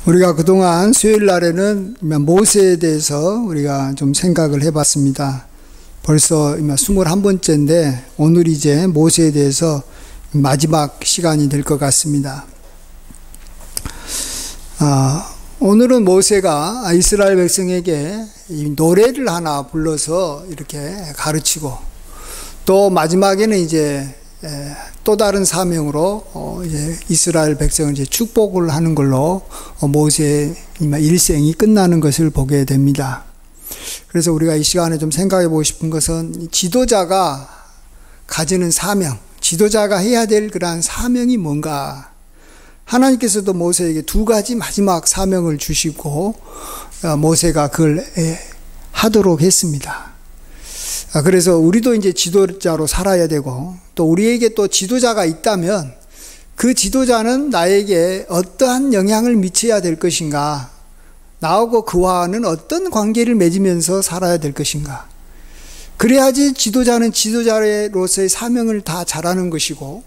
우리가 그동안 수요일 날에는 모세에 대해서 우리가 좀 생각을 해봤습니다. 벌써 21번째인데 오늘 이제 모세에 대해서 마지막 시간이 될 것 같습니다. 오늘은 모세가 이스라엘 백성에게 노래를 하나 불러서 이렇게 가르치고 또 마지막에는 이제 또 다른 사명으로 이제 이스라엘 백성을 이제 축복을 하는 걸로 모세의 일생이 끝나는 것을 보게 됩니다. 그래서 우리가 이 시간에 좀 생각해 보고 싶은 것은 지도자가 가지는 사명, 지도자가 해야 될 그러한 사명이 뭔가. 하나님께서도 모세에게 두 가지 마지막 사명을 주시고 모세가 그걸 하도록 했습니다. 그래서 우리도 이제 지도자로 살아야 되고 또 우리에게 또 지도자가 있다면 그 지도자는 나에게 어떠한 영향을 미쳐야 될 것인가, 나하고 그와는 어떤 관계를 맺으면서 살아야 될 것인가. 그래야지 지도자는 지도자로서의 사명을 다 잘하는 것이고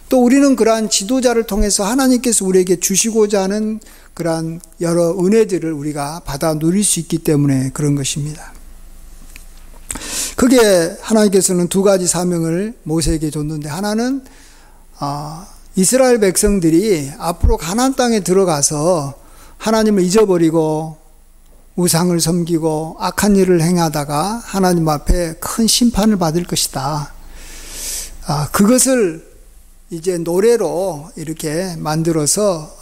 또 우리는 그러한 지도자를 통해서 하나님께서 우리에게 주시고자 하는 그러한 여러 은혜들을 우리가 받아 누릴 수 있기 때문에 그런 것입니다. 그게 하나님께서는 두 가지 사명을 모세에게 줬는데, 하나는 이스라엘 백성들이 앞으로 가나안 땅에 들어가서 하나님을 잊어버리고 우상을 섬기고 악한 일을 행하다가 하나님 앞에 큰 심판을 받을 것이다. 그것을 이제 노래로 이렇게 만들어서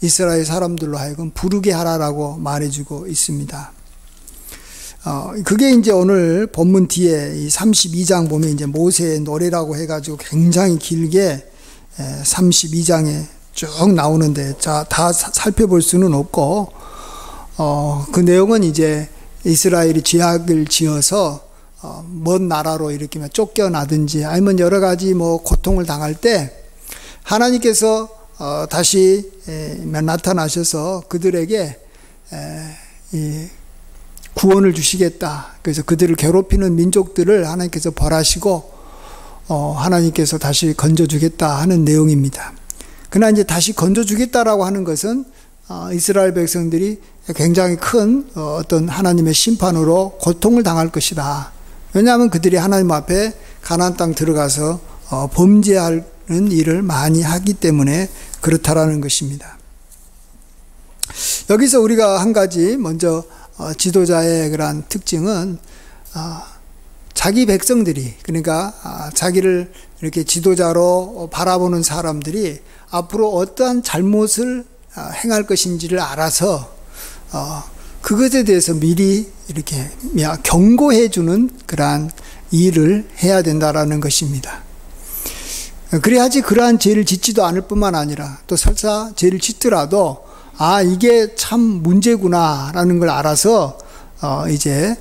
이스라엘 사람들로 하여금 부르게 하라라고 말해주고 있습니다. 그게 이제 오늘 본문 뒤에 이 32장 보면 이제 모세의 노래라고 해가지고 굉장히 길게 32장에 쭉 나오는데, 자, 다 살펴볼 수는 없고, 그 내용은 이제 이스라엘이 죄악을 지어서 먼 나라로 이렇게 쫓겨나든지 아니면 여러 가지 고통을 당할 때 하나님께서 다시 나타나셔서 그들에게 구원을 주시겠다. 그래서 그들을 괴롭히는 민족들을 하나님께서 벌하시고 하나님께서 다시 건져주겠다 하는 내용입니다. 그러나 이제 다시 건져주겠다라고 하는 것은 이스라엘 백성들이 굉장히 큰 어떤 하나님의 심판으로 고통을 당할 것이다. 왜냐하면 그들이 하나님 앞에 가나안 땅 들어가서 범죄하는 일을 많이 하기 때문에 그렇다라는 것입니다. 여기서 우리가 한 가지 먼저 지도자의 그러한 특징은 자기 백성들이, 그러니까 자기를 이렇게 지도자로 바라보는 사람들이 앞으로 어떠한 잘못을 행할 것인지를 알아서 그것에 대해서 미리 이렇게 경고해 주는 그러한 일을 해야 된다라는 것입니다. 그래야지 그러한 죄를 짓지도 않을 뿐만 아니라 또 설사 죄를 짓더라도 이게 참 문제구나라는 걸 알아서 이제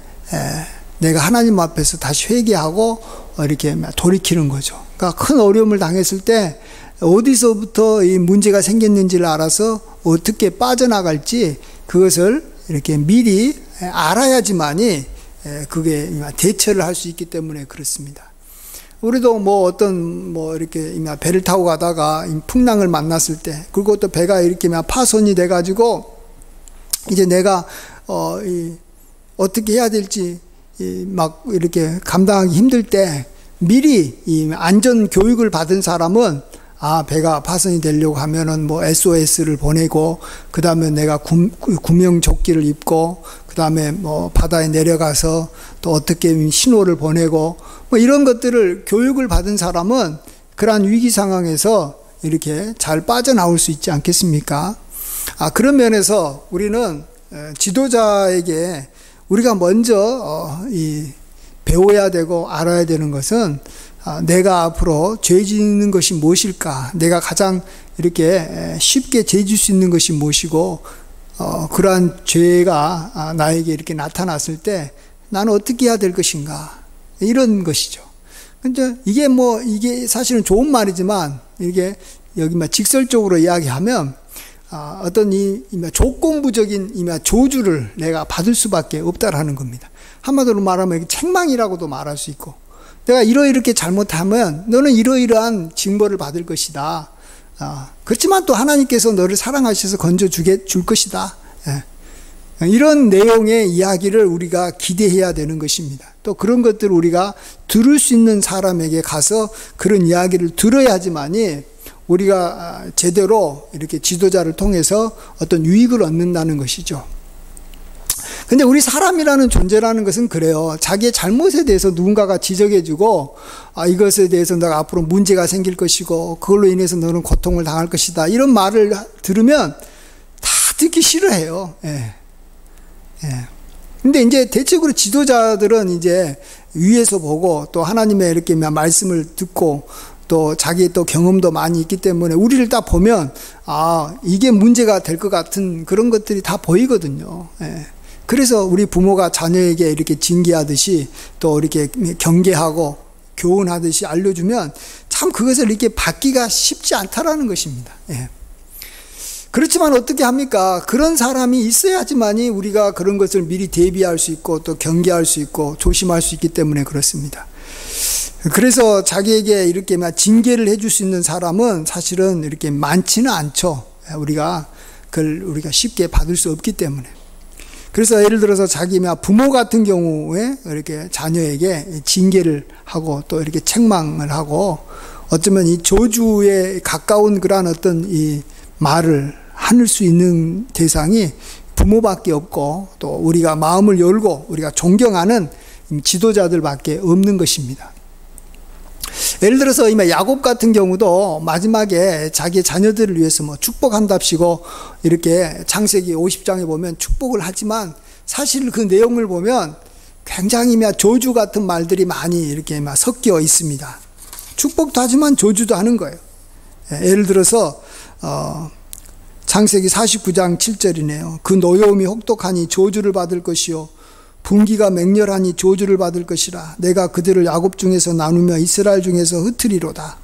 내가 하나님 앞에서 다시 회개하고 이렇게 돌이키는 거죠. 그러니까 큰 어려움을 당했을 때 어디서부터 이 문제가 생겼는지를 알아서 어떻게 빠져나갈지 그것을 이렇게 미리 알아야지만이 그게 대처를 할 수 있기 때문에 그렇습니다. 우리도 이렇게 배를 타고 가다가 풍랑을 만났을 때, 그리고 또 배가 이렇게 파손이 돼가지고 이제 내가 어떻게 해야 될지 이렇게 감당하기 힘들 때 미리 안전 교육을 받은 사람은 배가 파손이 되려고 하면은 SOS를 보내고, 그 다음에 내가 구명조끼를 입고, 그 다음에 바다에 내려가서 또 어떻게 신호를 보내고, 이런 것들을 교육을 받은 사람은 그러한 위기 상황에서 이렇게 잘 빠져나올 수 있지 않겠습니까? 그런 면에서 우리는 지도자에게 우리가 먼저 배워야 되고 알아야 되는 것은 내가 앞으로 죄 짓는 것이 무엇일까? 내가 가장 이렇게 쉽게 죄 짓을 수 있는 것이 무엇이고, 그러한 죄가 나에게 이렇게 나타났을 때 나는 어떻게 해야 될 것인가? 이런 것이죠. 근데 이게 사실은 좋은 말이지만, 이게 여기 직설적으로 이야기하면, 어떤 조건부적인 조주를 내가 받을 수밖에 없다라는 겁니다. 한마디로 말하면 책망이라고도 말할 수 있고, 내가 이렇게 잘못하면 너는 이러이러한 징벌을 받을 것이다. 그렇지만 또 하나님께서 너를 사랑하셔서 줄 것이다. 이런 내용의 이야기를 우리가 기대해야 되는 것입니다. 또 그런 것들을 우리가 들을 수 있는 사람에게 가서 그런 이야기를 들어야지만이 우리가 제대로 이렇게 지도자를 통해서 어떤 유익을 얻는다는 것이죠. 근데 우리 사람이라는 존재라는 것은 그래요. 자기의 잘못에 대해서 누군가가 지적해주고 이것에 대해서 너가 앞으로 문제가 생길 것이고 그걸로 인해서 너는 고통을 당할 것이다. 이런 말을 들으면 다 듣기 싫어해요. 근데 이제 대체적으로 지도자들은 이제 위에서 보고 또 하나님의 이렇게 말씀을 듣고 또 자기의 또 경험도 많이 있기 때문에 우리를 딱 보면 이게 문제가 될 것 같은 그런 것들이 다 보이거든요. 그래서 우리 부모가 자녀에게 이렇게 징계하듯이 또 이렇게 경계하고 교훈하듯이 알려주면 참 그것을 이렇게 받기가 쉽지 않다라는 것입니다. 그렇지만 어떻게 합니까? 그런 사람이 있어야지만이 우리가 그런 것을 미리 대비할 수 있고 또 경계할 수 있고 조심할 수 있기 때문에 그렇습니다. 그래서 자기에게 이렇게 징계를 해줄 수 있는 사람은 사실은 이렇게 많지는 않죠. 우리가 쉽게 받을 수 없기 때문에. 그래서 예를 들어서 자기 부모 같은 경우에 이렇게 자녀에게 징계를 하고 또 이렇게 책망을 하고 어쩌면 이 저주에 가까운 그러한 어떤 이 말을 할 수 있는 대상이 부모밖에 없고 또 우리가 마음을 열고 우리가 존경하는 지도자들밖에 없는 것입니다. 예를 들어서 야곱 같은 경우도 마지막에 자기의 자녀들을 위해서 축복한답시고 이렇게 창세기 50장에 보면 축복을 하지만 사실 그 내용을 보면 굉장히 저주 같은 말들이 많이 이렇게 섞여 있습니다. 축복도 하지만 저주도 하는 거예요. 예를 들어서 창세기 49장 7절이네요. 그 노여움이 혹독하니 저주를 받을 것이요 분기가 맹렬하니 저주를 받을 것이라. 내가 그들을 야곱 중에서 나누며 이스라엘 중에서 흩으리로다.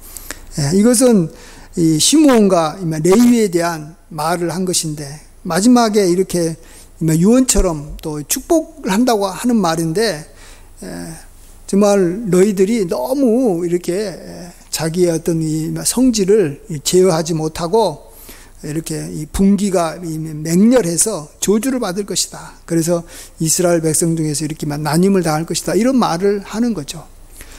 이것은 이 시므온과 레위에 대한 말을 한 것인데 마지막에 이렇게 유언처럼 또 축복을 한다고 하는 말인데 정말 너희들이 너무 이렇게 자기의 어떤 이 성질을 제어하지 못하고 이렇게 이 분기가 맹렬해서 저주를 받을 것이다. 그래서 이스라엘 백성 중에서 이렇게 나님을 당할 것이다. 이런 말을 하는 거죠.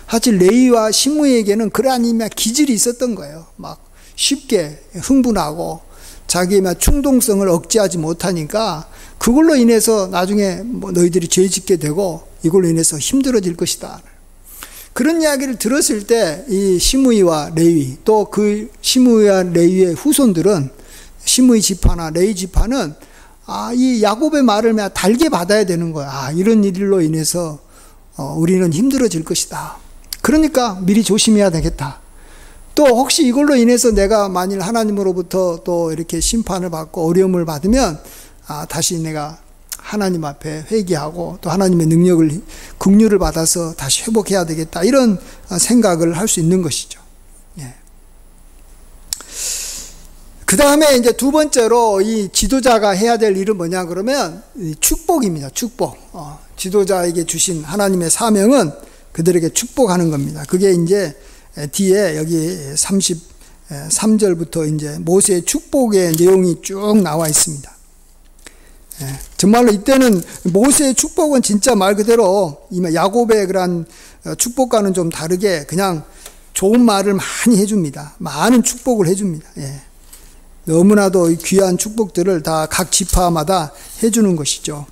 사실 레위와 시므에게는 그러한 기질이 있었던 거예요. 막 쉽게 흥분하고 자기의 충동성을 억제하지 못하니까 그걸로 인해서 나중에 너희들이 죄 짓게 되고 이걸로 인해서 힘들어질 것이다. 그런 이야기를 들었을 때 이 시므이와 레위 또 그 시므이와 레위의 후손들은 시므이 지파나 레위 지파는 이 야곱의 말을 달게 받아야 되는 거야. 이런 일로 인해서 우리는 힘들어질 것이다. 그러니까 미리 조심해야 되겠다. 또 혹시 이걸로 인해서 내가 만일 하나님으로부터 또 이렇게 심판을 받고 어려움을 받으면 다시 내가 하나님 앞에 회개하고 또 하나님의 긍휼을 받아서 다시 회복해야 되겠다. 이런 생각을 할 수 있는 것이죠. 그 다음에 이제 두 번째로 이 지도자가 해야 될 일은 뭐냐 그러면 축복입니다. 축복. 지도자에게 주신 하나님의 사명은 그들에게 축복하는 겁니다. 그게 이제 뒤에 여기 33절부터 이제 모세의 축복의 내용이 쭉 나와 있습니다. 정말로 이때는 모세의 축복은 진짜 말 그대로 야곱의 그런 축복과는 좀 다르게 그냥 좋은 말을 많이 해줍니다. 많은 축복을 해줍니다. 너무나도 귀한 축복들을 다 각 지파마다 해주는 것이죠.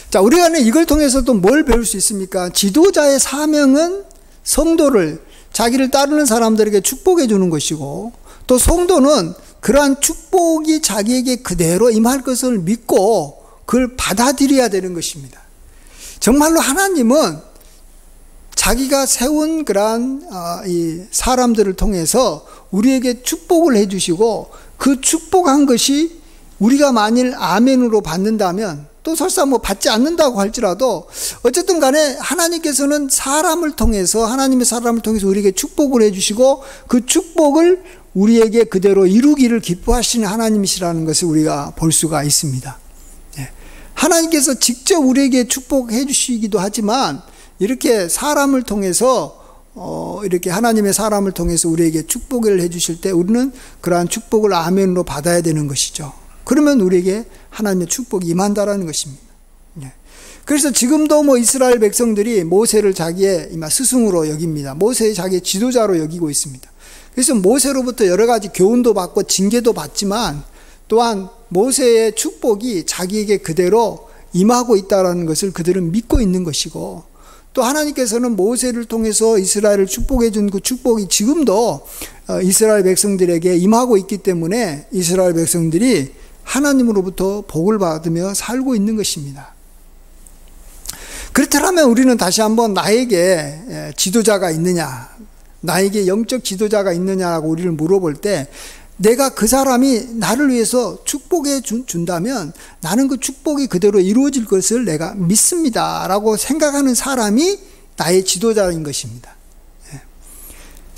자, 우리가 이걸 통해서 또 뭘 배울 수 있습니까? 지도자의 사명은 성도를, 자기를 따르는 사람들에게 축복해 주는 것이고, 또 성도는 그러한 축복이 자기에게 그대로 임할 것을 믿고 그걸 받아들여야 되는 것입니다. 정말로 하나님은 자기가 세운 그러한 이 사람들을 통해서 우리에게 축복을 해주시고 그 축복한 것이 우리가 만일 아멘으로 받는다면 또 설사 받지 않는다고 할지라도 어쨌든 간에 하나님께서는 하나님의 사람을 통해서 우리에게 축복을 해주시고 그 축복을 우리에게 그대로 이루기를 기뻐하시는 하나님이시라는 것을 우리가 볼 수가 있습니다. 하나님께서 직접 우리에게 축복해 주시기도 하지만 이렇게 사람을 통해서 이렇게 하나님의 사람을 통해서 우리에게 축복을 해주실 때 우리는 그러한 축복을 아멘으로 받아야 되는 것이죠. 그러면 우리에게 하나님의 축복이 임한다라는 것입니다. 그래서 지금도 뭐 이스라엘 백성들이 모세를 자기의 스승으로 여깁니다. 모세의 자기의 지도자로 여기고 있습니다. 그래서 모세로부터 여러 가지 교훈도 받고 징계도 받지만 또한 모세의 축복이 자기에게 그대로 임하고 있다는 것을 그들은 믿고 있는 것이고, 또 하나님께서는 모세를 통해서 이스라엘을 축복해 준 그 축복이 지금도 이스라엘 백성들에게 임하고 있기 때문에 이스라엘 백성들이 하나님으로부터 복을 받으며 살고 있는 것입니다. 그렇다면 우리는 다시 한번 나에게 지도자가 있느냐, 나에게 영적 지도자가 있느냐라고 우리를 물어볼 때, 내가 그 사람이 나를 위해서 축복해 준다면 나는 그 축복이 그대로 이루어질 것을 내가 믿습니다 라고 생각하는 사람이 나의 지도자인 것입니다.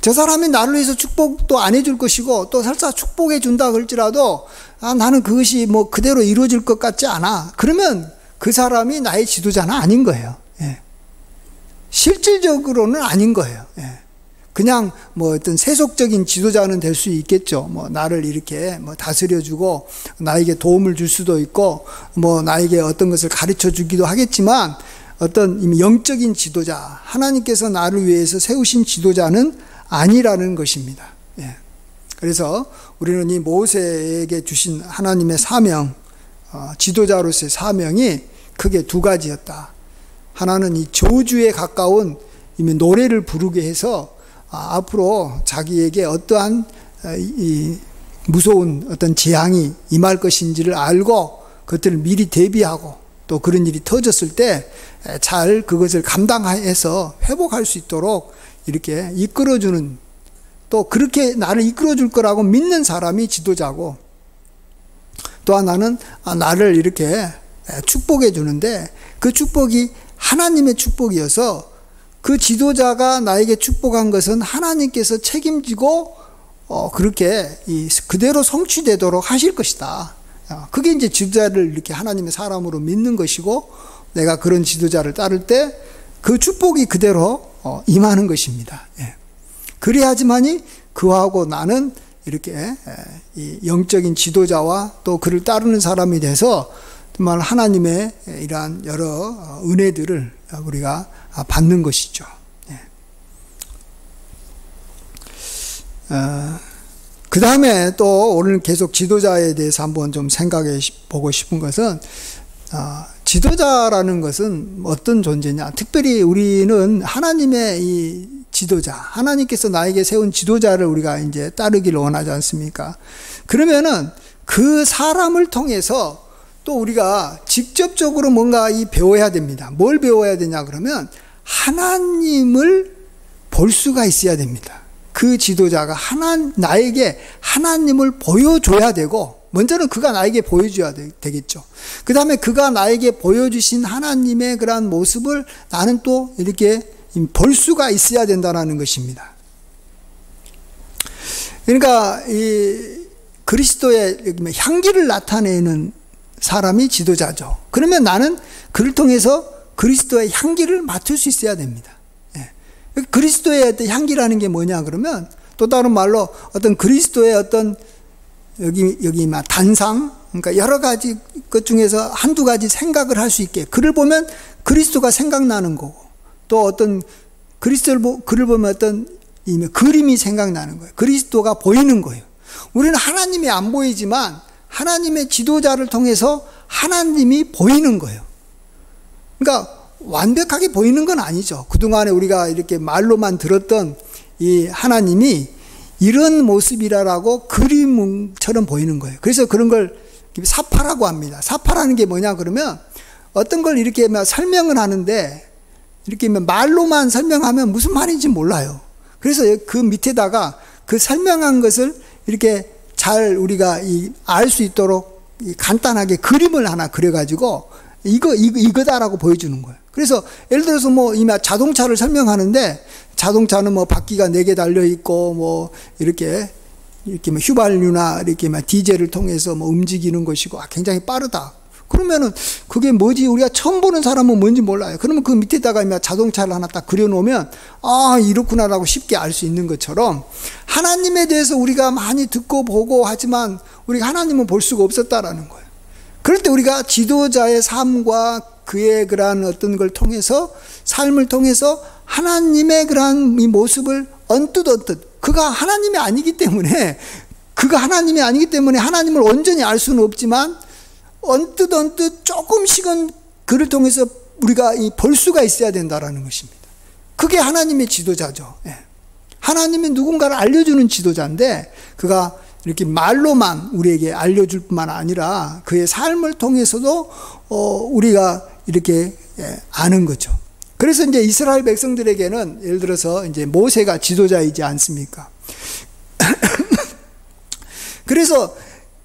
저 사람이 나를 위해서 축복도 안 해줄 것이고 또 설사 축복해 준다 할지라도 나는 그것이 뭐 그대로 이루어질 것 같지 않아, 그러면 그 사람이 나의 지도자는 아닌 거예요. 실질적으로는 아닌 거예요. 그냥 뭐 어떤 세속적인 지도자는 될 수 있겠죠. 뭐 나를 이렇게 뭐 다스려주고 나에게 도움을 줄 수도 있고 뭐 나에게 어떤 것을 가르쳐 주기도 하겠지만, 어떤 영적인 지도자, 하나님께서 나를 위해서 세우신 지도자는 아니라는 것입니다. 그래서 우리는 이 모세에게 주신 하나님의 사명, 지도자로서의 사명이 크게 두 가지였다. 하나는 이 저주에 가까운 이미 노래를 부르게 해서 앞으로 자기에게 어떠한 이 무서운 어떤 재앙이 임할 것인지를 알고 그것들을 미리 대비하고, 또 그런 일이 터졌을 때 잘 그것을 감당해서 회복할 수 있도록 이렇게 이끌어주는, 또 그렇게 나를 이끌어줄 거라고 믿는 사람이 지도자고, 또 하나는 나를 이렇게 축복해 주는데 그 축복이 하나님의 축복이어서 그 지도자가 나에게 축복한 것은 하나님께서 책임지고 그렇게 그대로 성취되도록 하실 것이다. 그게 이제 지도자를 이렇게 하나님의 사람으로 믿는 것이고, 내가 그런 지도자를 따를 때 그 축복이 그대로 임하는 것입니다. 그래야지만이 그하고 나는 이렇게 이 영적인 지도자와 또 그를 따르는 사람이 돼서 정말 하나님의 이러한 여러 은혜들을 우리가 받는 것이죠. 그 다음에 또 오늘 계속 지도자에 대해서 한번 좀 생각해 보고 싶은 것은, 지도자라는 것은 어떤 존재냐. 특별히 우리는 하나님의 이 지도자, 하나님께서 나에게 세운 지도자를 우리가 이제 따르기를 원하지 않습니까? 그러면은 그 사람을 통해서 또 우리가 직접적으로 뭔가 배워야 됩니다. 뭘 배워야 되냐 그러면 하나님을 볼 수가 있어야 됩니다. 그 지도자가 나에게 하나님을 보여줘야 되고, 먼저는 그가 나에게 보여줘야 되겠죠. 그 다음에 그가 나에게 보여주신 하나님의 그러한 모습을 나는 또 이렇게 볼 수가 있어야 된다는 것입니다. 그러니까 이 그리스도의 향기를 나타내는 사람이 지도자죠. 그러면 나는 그를 통해서 그리스도의 향기를 맡을 수 있어야 됩니다. 그리스도의 어떤 향기라는 게 뭐냐 그러면, 또 다른 말로 어떤 그리스도의 어떤 여기 단상, 그러니까 여러 가지 것 중에서 한두 가지 생각을 할 수 있게, 그를 보면 그리스도가 생각나는 거고, 또 어떤 그를 보면 어떤 그림이 생각나는 거예요. 그리스도가 보이는 거예요. 우리는 하나님이 안 보이지만 하나님의 지도자를 통해서 하나님이 보이는 거예요. 그러니까 완벽하게 보이는 건 아니죠. 그동안에 우리가 이렇게 말로만 들었던 이 하나님이 이런 모습이라고 그림처럼 보이는 거예요. 그래서 그런 걸 사파라고 합니다. 사파라는 게 뭐냐 그러면, 어떤 걸 이렇게 설명을 하는데 이렇게 말로만 설명하면 무슨 말인지 몰라요. 그래서 그 밑에다가 그 설명한 것을 이렇게 잘 우리가 알 수 있도록 간단하게 그림을 하나 그려가지고 이거다라고 보여주는 거예요. 그래서 예를 들어서 자동차를 설명하는데, 자동차는 바퀴가 4개 달려있고, 이렇게 휘발유나 이렇게 디젤을 통해서 움직이는 것이고, 굉장히 빠르다. 그러면은 그게 뭐지? 우리가 처음 보는 사람은 뭔지 몰라요. 그러면 그 밑에다가 자동차를 하나 딱 그려놓으면 아, 이렇구나라고 쉽게 알 수 있는 것처럼 하나님에 대해서 우리가 많이 듣고 보고 하지만 우리가 하나님은 볼 수가 없었다라는 거예요. 그럴 때 우리가 지도자의 삶과 그의 그러한 어떤 걸 통해서 삶을 통해서 하나님의 그러한 이 모습을 언뜻 그가 하나님이 아니기 때문에 하나님을 온전히 알 수는 없지만 언뜻 조금씩은 그를 통해서 우리가 볼 수가 있어야 된다라는 것입니다. 그게 하나님의 지도자죠. 하나님이 누군가를 알려주는 지도자인데 그가 이렇게 말로만 우리에게 알려줄 뿐만 아니라 그의 삶을 통해서도 우리가 이렇게 아는 거죠. 그래서 이제 이스라엘 백성들에게는 예를 들어서 이제 모세가 지도자이지 않습니까? 그래서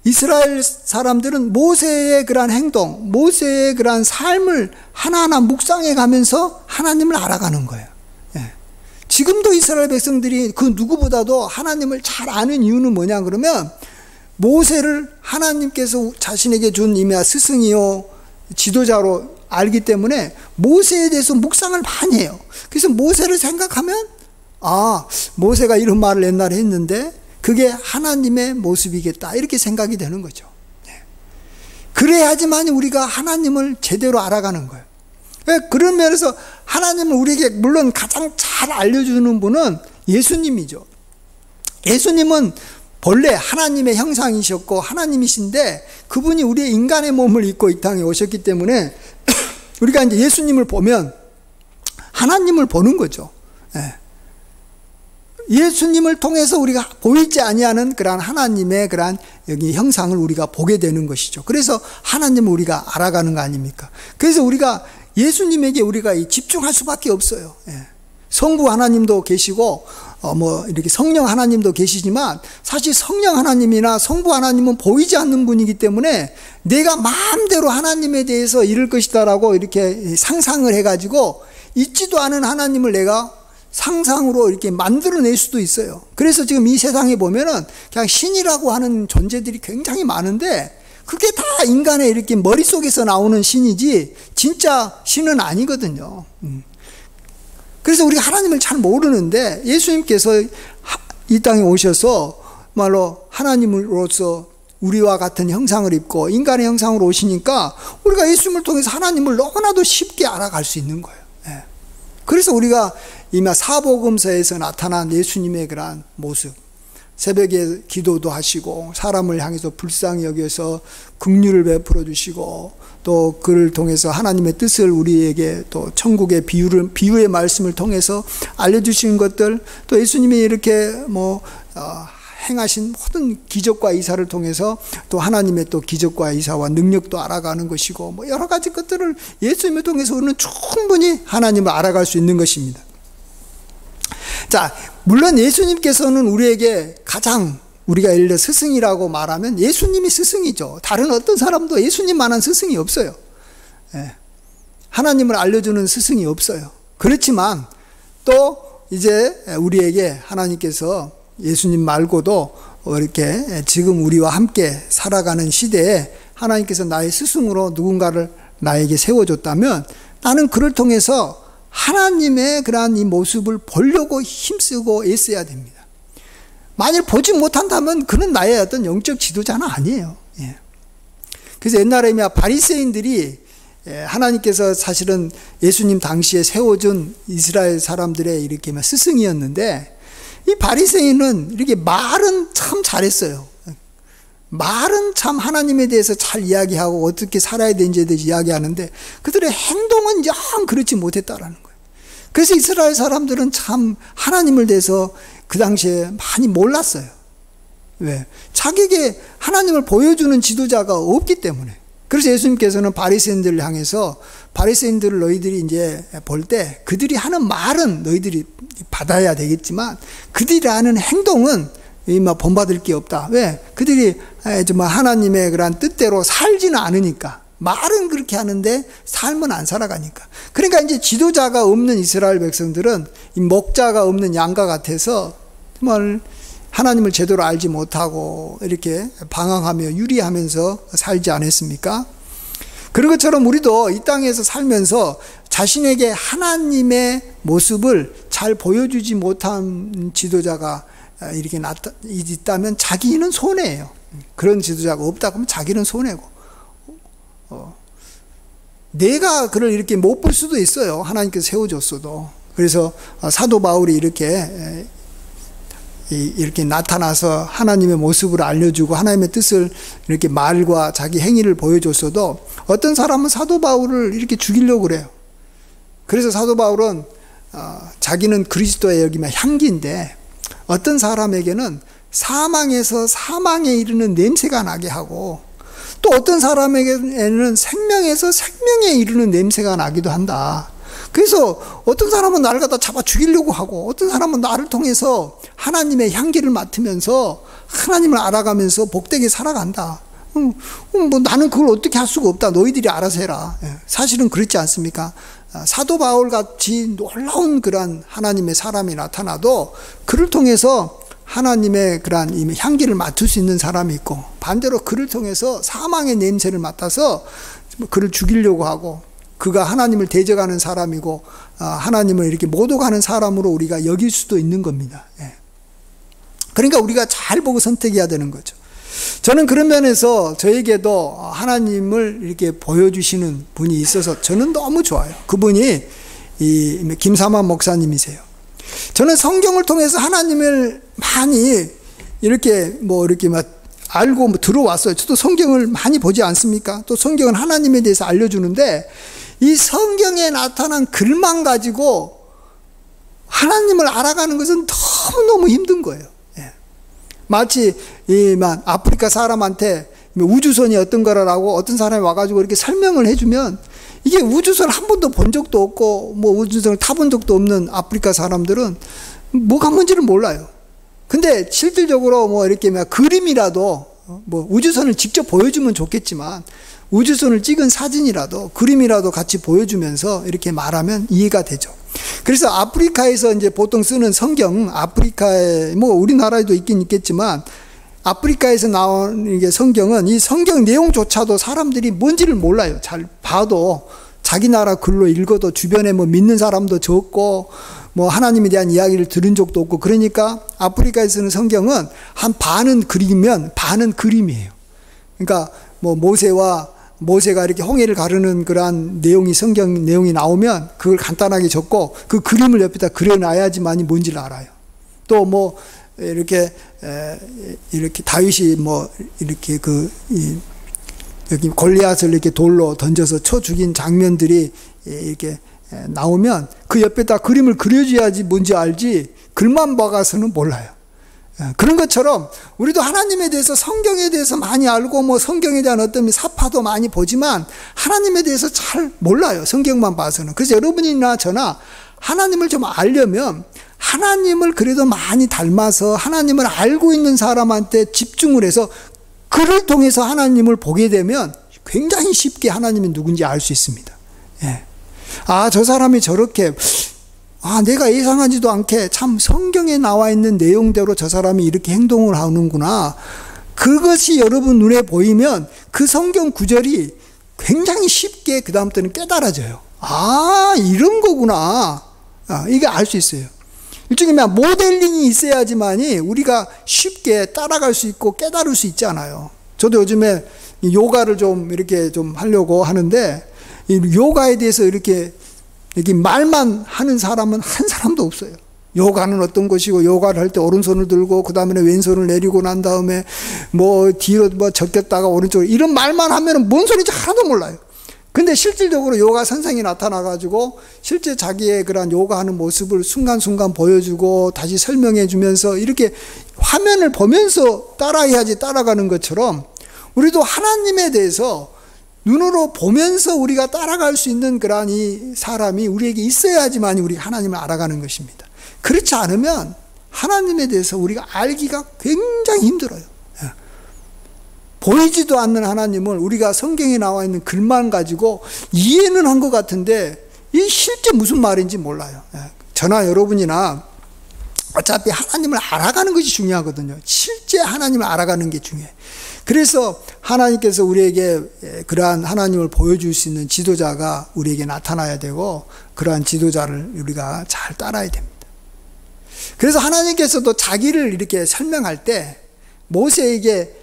이스라엘 사람들은 모세의 그러한 행동, 모세의 그러한 삶을 하나하나 묵상해 가면서 하나님을 알아가는 거예요. 지금도 이스라엘 백성들이 그 누구보다도 하나님을 잘 아는 이유는 뭐냐 그러면 모세를 하나님께서 자신에게 준 이미야 스승이요 지도자로 알기 때문에 모세에 대해서 묵상을 많이 해요. 그래서 모세를 생각하면 아, 모세가 이런 말을 옛날에 했는데 그게 하나님의 모습이겠다 이렇게 생각이 되는 거죠. 그래야지만 우리가 하나님을 제대로 알아가는 거예요. 그런 면에서 하나님을 우리에게 물론 가장 잘 알려주는 분은 예수님이죠. 예수님은 본래 하나님의 형상이셨고 하나님이신데 그분이 우리의 인간의 몸을 입고 이 땅에 오셨기 때문에 우리가 이제 예수님을 보면 하나님을 보는 거죠. 예수님을 통해서 우리가 보이지 아니하는 그러한 하나님의 그러한 여기 형상을 우리가 보게 되는 것이죠. 그래서 하나님을 우리가 알아가는 거 아닙니까? 그래서 우리가 예수님에게 우리가 집중할 수밖에 없어요. 성부 하나님도 계시고 이렇게 성령 하나님도 계시지만 사실 성령 하나님이나 성부 하나님은 보이지 않는 분이기 때문에 내가 마음대로 하나님에 대해서 이럴 것이다라고 이렇게 상상을 해가지고 있지도 않은 하나님을 내가 상상으로 이렇게 만들어낼 수도 있어요. 그래서 지금 이 세상에 보면은 그냥 신이라고 하는 존재들이 굉장히 많은데 그게 다 인간의 이렇게 머릿속에서 나오는 신이지 진짜 신은 아니거든요. 그래서 우리가 하나님을 잘 모르는데 예수님께서 이 땅에 오셔서 말로 하나님으로서 우리와 같은 형상을 입고 인간의 형상으로 오시니까 우리가 예수님을 통해서 하나님을 너무나도 쉽게 알아갈 수 있는 거예요. 그래서 우리가 이마 사복음서에서 나타난 예수님의 그러한 모습, 새벽에 기도도 하시고 사람을 향해서 불쌍히 여겨서 긍휼을 베풀어 주시고 또 그를 통해서 하나님의 뜻을 우리에게 또 천국의 비유의 말씀을 통해서 알려주신 것들, 또 예수님이 이렇게 행하신 모든 기적과 이사를 통해서 또 하나님의 또 기적과 이사와 능력도 알아가는 것이고 여러 가지 것들을 예수님을 통해서 우리는 충분히 하나님을 알아갈 수 있는 것입니다. 자, 물론 예수님께서는 우리에게 가장 우리가 예를 들어 스승이라고 말하면 예수님이 스승이죠. 다른 어떤 사람도 예수님만한 스승이 없어요. 하나님을 알려주는 스승이 없어요. 그렇지만 또 이제 우리에게 하나님께서 예수님 말고도 이렇게 지금 우리와 함께 살아가는 시대에 하나님께서 나의 스승으로 누군가를 나에게 세워줬다면 나는 그를 통해서 하나님의 그러한 이 모습을 보려고 힘쓰고 애써야 됩니다. 만일 보지 못한다면 그는 나의 어떤 영적 지도자는 아니에요. 그래서 옛날에 바리새인들이 하나님께서 사실은 예수님 당시에 세워준 이스라엘 사람들의 이렇게 스승이었는데 이 바리새인은 이렇게 말은 참 잘했어요. 말은 참 하나님에 대해서 잘 이야기하고 어떻게 살아야 되는지에 대해서 이야기하는데 그들의 행동은 영 그렇지 못했다라는 거예요. 그래서 이스라엘 사람들은 참 하나님을 대해서 그 당시에 많이 몰랐어요. 왜? 자기에게 하나님을 보여주는 지도자가 없기 때문에. 그래서 예수님께서는 바리새인들을 향해서 바리새인들을 너희들이 이제 볼 때 그들이 하는 말은 너희들이 받아야 되겠지만 그들이 하는 행동은 본받을 게 없다. 왜? 그들이 정말 하나님의 그런 뜻대로 살지는 않으니까. 말은 그렇게 하는데 삶은 안 살아가니까. 그러니까 이제 지도자가 없는 이스라엘 백성들은 이 목자가 없는 양과 같아서 정말 하나님을 제대로 알지 못하고 이렇게 방황하며 유리하면서 살지 않았습니까? 그런 것처럼 우리도 이 땅에서 살면서 자신에게 하나님의 모습을 잘 보여주지 못한 지도자가 이렇게 있다면 자기는 손해예요. 그런 지도자가 없다고 하면 자기는 손해고, 내가 그를 이렇게 못 볼 수도 있어요. 하나님께서 세워줬어도. 그래서 사도 바울이 이렇게 나타나서 하나님의 모습을 알려주고 하나님의 뜻을 이렇게 말과 자기 행위를 보여줬어도 어떤 사람은 사도 바울을 이렇게 죽이려고 그래요. 그래서 사도 바울은 자기는 그리스도의 여기면 향기인데 어떤 사람에게는 사망에서 사망에 이르는 냄새가 나게 하고, 또 어떤 사람에게는 생명에서 생명에 이르는 냄새가 나기도 한다. 그래서 어떤 사람은 나를 갖다 잡아 죽이려고 하고, 어떤 사람은 나를 통해서 하나님의 향기를 맡으면서 하나님을 알아가면서 복되게 살아간다. 뭐 나는 그걸 어떻게 할 수가 없다. 너희들이 알아서 해라. 사실은 그렇지 않습니까? 사도 바울 같이 놀라운 그러한 하나님의 사람이 나타나도 그를 통해서 하나님의 그러한 향기를 맡을 수 있는 사람이 있고, 반대로 그를 통해서 사망의 냄새를 맡아서 그를 죽이려고 하고, 그가 하나님을 대적하는 사람이고 하나님을 이렇게 모독하는 사람으로 우리가 여길 수도 있는 겁니다. 그러니까 우리가 잘 보고 선택해야 되는 거죠. 저는 그런 면에서 저에게도 하나님을 이렇게 보여주시는 분이 있어서 저는 너무 좋아요. 그분이 이 김삼환 목사님이세요. 저는 성경을 통해서 하나님을 많이 이렇게 막 알고 들어왔어요. 저도 성경을 많이 보지 않습니까? 또 성경은 하나님에 대해서 알려주는데 이 성경에 나타난 글만 가지고 하나님을 알아가는 것은 너무너무 힘든 거예요. 마치 아프리카 사람한테 우주선이 어떤 거라고 어떤 사람이 와가지고 이렇게 설명을 해주면, 이게 우주선 한 번도 본 적도 없고 우주선을 타본 적도 없는 아프리카 사람들은 뭐가 뭔지를 몰라요. 근데 실질적으로 이렇게 그림이라도 우주선을 직접 보여주면 좋겠지만 우주선을 찍은 사진이라도 그림이라도 같이 보여주면서 이렇게 말하면 이해가 되죠. 그래서 아프리카에서 이제 보통 쓰는 성경, 아프리카에 우리나라에도 있긴 있겠지만 아프리카에서 나오는 게 성경은 이 성경 내용조차도 사람들이 뭔지를 몰라요. 잘 봐도 자기 나라 글로 읽어도 주변에 믿는 사람도 적고 하나님에 대한 이야기를 들은 적도 없고, 그러니까 아프리카에 쓰는 성경은 한 반은 그리면 반은 그림이에요. 그러니까 모세가 이렇게 홍해를 가르는 그러한 내용이 성경 내용이 나오면 그걸 간단하게 적고 그 그림을 옆에다 그려놔야지만이 뭔지를 알아요. 또 이렇게 다윗이 이렇게 여기 골리앗을 이렇게 돌로 던져서 쳐 죽인 장면들이 이렇게 나오면 그 옆에다 그림을 그려줘야지 뭔지 알지 글만 봐가서는 몰라요. 그런 것처럼 우리도 하나님에 대해서 성경에 대해서 많이 알고 성경에 대한 어떤 사파도 많이 보지만 하나님에 대해서 잘 몰라요. 성경만 봐서는. 그래서 여러분이나 저나 하나님을 좀 알려면 하나님을 그래도 많이 닮아서 하나님을 알고 있는 사람한테 집중을 해서 그를 통해서 하나님을 보게 되면 굉장히 쉽게 하나님이 누군지 알 수 있습니다. 저 사람이 저렇게 내가 예상하지도 않게 참 성경에 나와 있는 내용대로 저 사람이 이렇게 행동을 하는구나. 그것이 여러분 눈에 보이면 그 성경 구절이 굉장히 쉽게 그 다음부터는 깨달아져요. 이런 거구나. 이게 알 수 있어요. 일종의 모델링이 있어야지만이 우리가 쉽게 따라갈 수 있고 깨달을 수 있잖아요. 저도 요즘에 요가를 좀 이렇게 좀 하려고 하는데 이 요가에 대해서 이렇게 말만 하는 사람은 한 사람도 없어요. 요가는 어떤 것이고, 요가를 할 때 오른손을 들고 그 다음에 왼손을 내리고 난 다음에 뒤로 적겼다가 오른쪽으로 이런 말만 하면 뭔 소리인지 하나도 몰라요. 근데 실질적으로 요가 선생이 나타나가지고 실제 자기의 그런 요가하는 모습을 순간순간 보여주고 다시 설명해 주면서 이렇게 화면을 보면서 따라해야지 따라가는 것처럼 우리도 하나님에 대해서 눈으로 보면서 우리가 따라갈 수 있는 그러한 이 사람이 우리에게 있어야지만 우리가 하나님을 알아가는 것입니다. 그렇지 않으면 하나님에 대해서 우리가 알기가 굉장히 힘들어요. 보이지도 않는 하나님을 우리가 성경에 나와 있는 글만 가지고 이해는 한 것 같은데 이 실제 무슨 말인지 몰라요. 저나 여러분이나 어차피 하나님을 알아가는 것이 중요하거든요. 실제 하나님을 알아가는 게 중요해요. 그래서 하나님께서 우리에게 그러한 하나님을 보여줄 수 있는 지도자가 우리에게 나타나야 되고 그러한 지도자를 우리가 잘 따라야 됩니다. 그래서 하나님께서도 자기를 이렇게 설명할 때 모세에게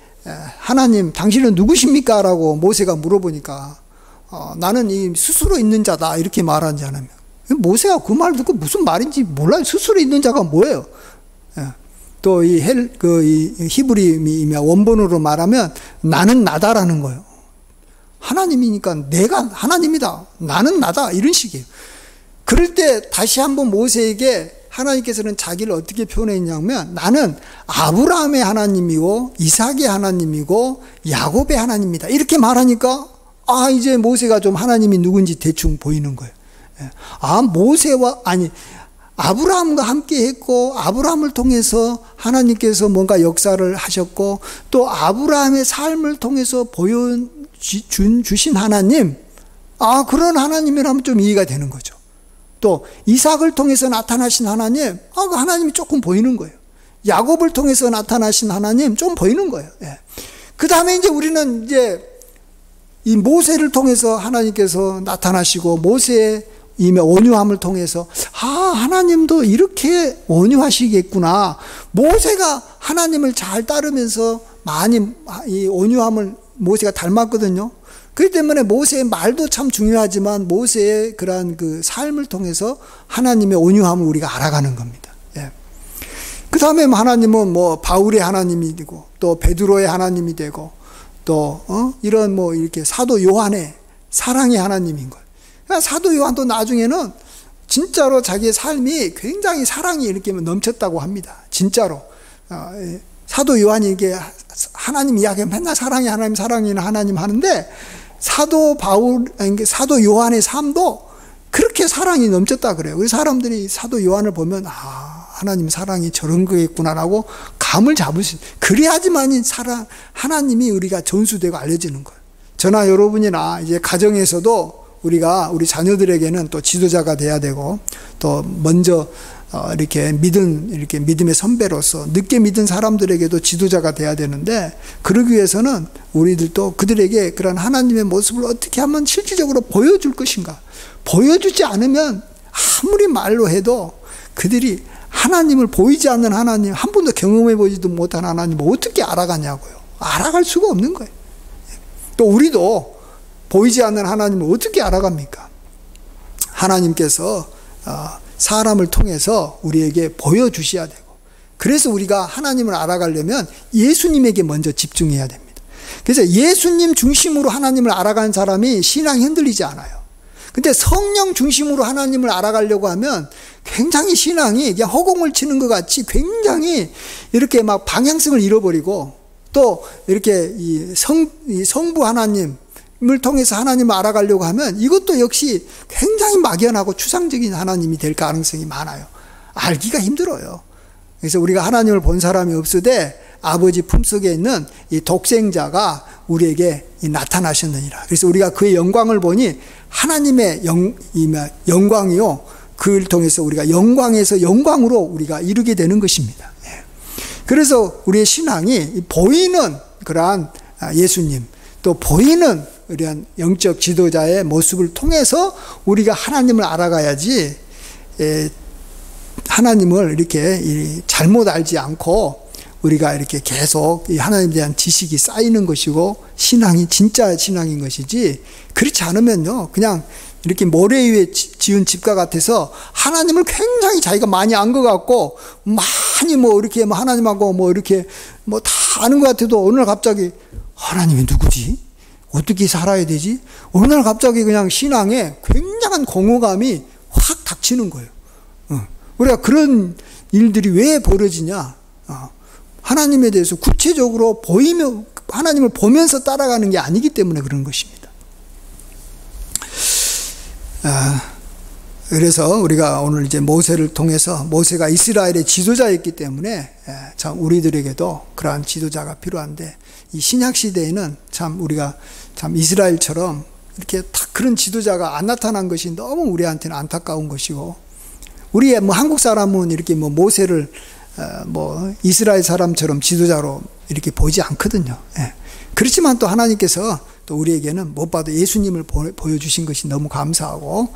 하나님 당신은 누구십니까? 라고 모세가 물어보니까 나는 이 스스로 있는 자다 이렇게 말하지 않으면 모세가 그 말 듣고 무슨 말인지 몰라요. 스스로 있는 자가 뭐예요? 또 이 히브리 원본으로 말하면 나는 나다라는 거예요. 하나님이니까 내가 하나님이다. 나는 나다. 이런 식이에요. 그럴 때 다시 한번 모세에게 하나님께서는 자기를 어떻게 표현했냐면 나는 아브라함의 하나님이고 이삭의 하나님이고 야곱의 하나님이다. 이렇게 말하니까 이제 모세가 좀 하나님이 누군지 대충 보이는 거예요. 아브라함과 함께 했고 아브라함을 통해서 하나님께서 뭔가 역사를 하셨고 또 아브라함의 삶을 통해서 주신 하나님, 그런 하나님이라면 좀 이해가 되는 거죠. 또 이삭을 통해서 나타나신 하나님, 그 하나님이 조금 보이는 거예요. 야곱을 통해서 나타나신 하나님 좀 보이는 거예요. 그 다음에 이제 우리는 이제 이 모세를 통해서 하나님께서 나타나시고 모세의 이미 온유함을 통해서 하나님도 이렇게 온유하시겠구나. 모세가 하나님을 잘 따르면서 많이 이 온유함을 모세가 닮았거든요. 그렇기 때문에 모세의 말도 참 중요하지만 모세의 그러한 그 삶을 통해서 하나님의 온유함을 우리가 알아가는 겁니다. 그 다음에 하나님은 바울의 하나님이 되고 또 베드로의 하나님이 되고 또 이런 이렇게 사도 요한의 사랑의 하나님인 거예요. 사도 요한도 나중에는 진짜로 자기의 삶이 굉장히 사랑이 이렇게 넘쳤다고 합니다. 진짜로. 사도 요한이 이게 하나님 이야기 맨날 사랑이 하나님 하는데 사도 요한의 삶도 그렇게 사랑이 넘쳤다 그래요. 그래서 사람들이 사도 요한을 보면 하나님 사랑이 저런 거겠구나라고 감을 잡을 수 있어요. 그래야지만 하나님이 우리가 전수되고 알려지는 거예요. 저나 여러분이나 이제 가정에서도 우리 자녀들에게는 또 지도자가 돼야 되고 또 먼저 이렇게 믿음의 선배로서 늦게 믿은 사람들에게도 지도자가 돼야 되는데 그러기 위해서는 우리들도 그들에게 그런 하나님의 모습을 어떻게 하면 실질적으로 보여줄 것인가. 보여주지 않으면 아무리 말로 해도 그들이 하나님을 보이지 않는 하나님, 한 번도 경험해 보지도 못한 하나님을 어떻게 알아가냐고요. 알아갈 수가 없는 거예요. 또 우리도 보이지 않는 하나님을 어떻게 알아갑니까? 하나님께서 사람을 통해서 우리에게 보여주셔야 되고 그래서 우리가 하나님을 알아가려면 예수님에게 먼저 집중해야 됩니다. 그래서 예수님 중심으로 하나님을 알아가는 사람이 신앙이 흔들리지 않아요. 근데 성령 중심으로 하나님을 알아가려고 하면 굉장히 신앙이 그냥 허공을 치는 것 같이 굉장히 이렇게 막 방향성을 잃어버리고 또 이렇게 이 성부 하나님을 통해서 하나님을 알아가려고 하면 이것도 역시 굉장히 막연하고 추상적인 하나님이 될 가능성이 많아요. 알기가 힘들어요. 그래서 우리가 하나님을 본 사람이 없으되 아버지 품속에 있는 이 독생자가 우리에게 나타나셨느니라. 그래서 우리가 그의 영광을 보니 하나님의 영광이요. 그를 통해서 우리가 영광에서 영광으로 우리가 이루게 되는 것입니다. 그래서 우리의 신앙이 보이는 그러한 예수님, 또 보이는 우리한 영적 지도자의 모습을 통해서 우리가 하나님을 알아가야지 하나님을 이렇게 잘못 알지 않고 우리가 이렇게 계속 하나님에 대한 지식이 쌓이는 것이고 신앙이 진짜 신앙인 것이지 그렇지 않으면요 그냥 이렇게 모래 위에 지은 집과 같아서 하나님을 굉장히 자기가 많이 안 것 같고 많이 이렇게 하나님하고 이렇게 다 아는 것 같아도 어느 날 갑자기 하나님이 누구지? 어떻게 살아야 되지? 어느 날 갑자기 그냥 신앙에 굉장한 공허감이 확 닥치는 거예요. 우리가 그런 일들이 왜 벌어지냐? 하나님에 대해서 구체적으로 하나님을 보면서 따라가는 게 아니기 때문에 그런 것입니다. 그래서 우리가 오늘 이제 모세를 통해서 모세가 이스라엘의 지도자였기 때문에 참 우리들에게도 그러한 지도자가 필요한데 이 신약 시대에는 참 우리가 참 이스라엘처럼 이렇게 딱 그런 지도자가 안 나타난 것이 너무 우리한테는 안타까운 것이고 우리의 한국 사람은 이렇게 모세를 이스라엘 사람처럼 지도자로 이렇게 보지 않거든요. 그렇지만 또 하나님께서 또 우리에게는 무엇보다도 예수님을 보여주신 것이 너무 감사하고,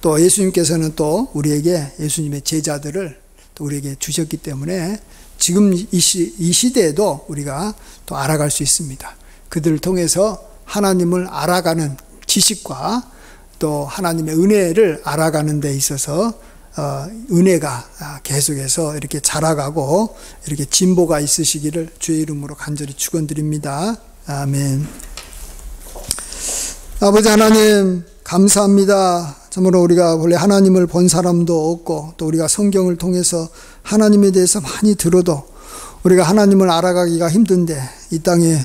또 예수님께서는 또 우리에게 예수님의 제자들을 또 우리에게 주셨기 때문에 지금 이 시대에도 우리가 또 알아갈 수 있습니다. 그들을 통해서 하나님을 알아가는 지식과 또 하나님의 은혜를 알아가는 데 있어서 은혜가 계속해서 이렇게 자라가고 이렇게 진보가 있으시기를 주의 이름으로 간절히 축원드립니다. 아멘. 아버지 하나님 감사합니다. 참으로 우리가 원래 하나님을 본 사람도 없고, 또 우리가 성경을 통해서 하나님에 대해서 많이 들어도 우리가 하나님을 알아가기가 힘든데, 이 땅에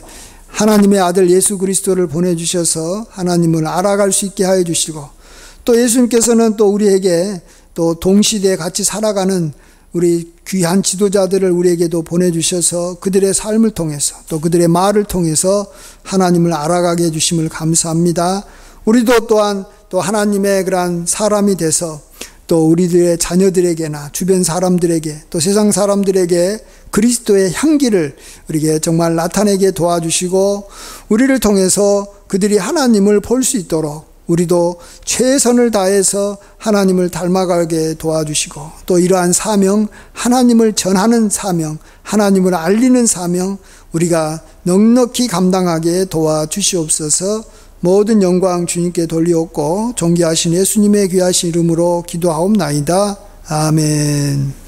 하나님의 아들 예수 그리스도를 보내주셔서 하나님을 알아갈 수 있게 하여 주시고, 또 예수님께서는 또 우리에게 또 동시대에 같이 살아가는 우리 귀한 지도자들을 우리에게도 보내주셔서 그들의 삶을 통해서 또 그들의 말을 통해서 하나님을 알아가게 해주심을 감사합니다. 우리도 또한 또 하나님의 그러한 사람이 돼서 또 우리들의 자녀들에게나 주변 사람들에게 또 세상 사람들에게 그리스도의 향기를 우리에게 정말 나타내게 도와주시고, 우리를 통해서 그들이 하나님을 볼 수 있도록 우리도 최선을 다해서 하나님을 닮아가게 도와주시고, 또 이러한 사명, 하나님을 전하는 사명, 하나님을 알리는 사명, 우리가 넉넉히 감당하게 도와주시옵소서. 모든 영광 주님께 돌리옵고 존귀하신 예수님의 귀하신 이름으로 기도하옵나이다. 아멘.